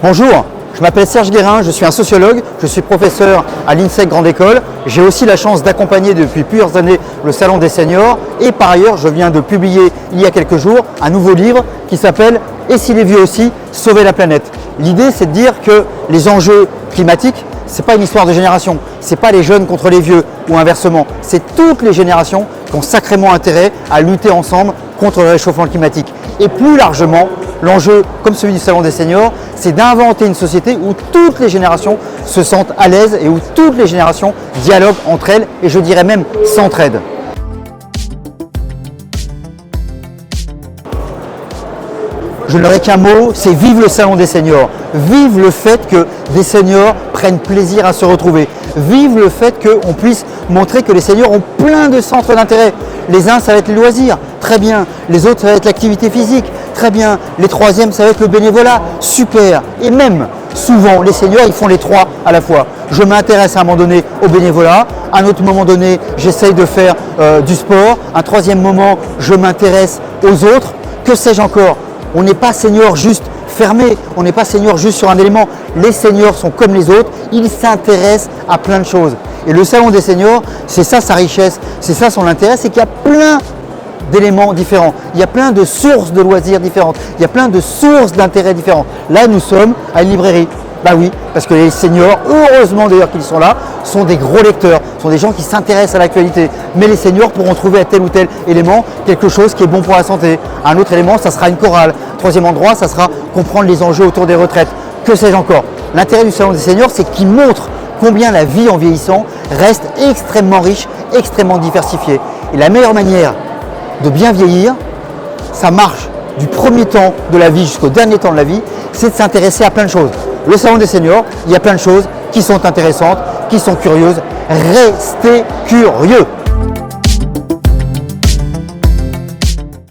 Bonjour, je m'appelle Serge Guérin, je suis un sociologue, je suis professeur à l'INSEC Grande École. J'ai aussi la chance d'accompagner depuis plusieurs années le Salon des seniors et par ailleurs je viens de publier il y a quelques jours un nouveau livre qui s'appelle « Et si les vieux aussi, sauver la planète ». L'idée c'est de dire que les enjeux climatiques, ce n'est pas une histoire de génération, ce n'est pas les jeunes contre les vieux ou inversement, c'est toutes les générations qui ont sacrément intérêt à lutter ensemble contre le réchauffement climatique. Et plus largement, l'enjeu, comme celui du Salon des seniors, c'est d'inventer une société où toutes les générations se sentent à l'aise et où toutes les générations dialoguent entre elles et je dirais même s'entraident. Je n'aurai qu'un mot, c'est vive le Salon des seniors. Vive le fait que des seniors prennent plaisir à se retrouver. Vive le fait qu'on puisse montrer que les seniors ont plein de centres d'intérêt. Les uns, ça va être les loisirs, très bien. Les autres, ça va être l'activité physique, très bien. Les troisièmes, ça va être le bénévolat, super. Et même, souvent, les seniors, ils font les trois à la fois. Je m'intéresse à un moment donné au bénévolat, à un autre moment donné, j'essaye de faire du sport. Un troisième moment, je m'intéresse aux autres. Que sais-je encore? On n'est pas senior juste fermé, on n'est pas senior juste sur un élément. Les seniors sont comme les autres, ils s'intéressent à plein de choses. Et le Salon des seniors, c'est ça sa richesse, c'est ça son intérêt, c'est qu'il y a plein d'éléments différents. Il y a plein de sources de loisirs différentes, il y a plein de sources d'intérêts différents. Là, nous sommes à une librairie. Bah oui, parce que les seniors, heureusement d'ailleurs qu'ils sont là, sont des gros lecteurs, sont des gens qui s'intéressent à l'actualité. Mais les seniors pourront trouver à tel ou tel élément quelque chose qui est bon pour la santé. Un autre élément, ça sera une chorale. Troisième endroit, ça sera comprendre les enjeux autour des retraites. Que sais-je encore? L'intérêt du Salon des seniors, c'est qu'il montre combien la vie en vieillissant reste extrêmement riche, extrêmement diversifiée. Et la meilleure manière de bien vieillir, ça marche du premier temps de la vie jusqu'au dernier temps de la vie, c'est de s'intéresser à plein de choses. Le Salon des seniors, il y a plein de choses qui sont intéressantes, qui sont curieuses. Restez curieux!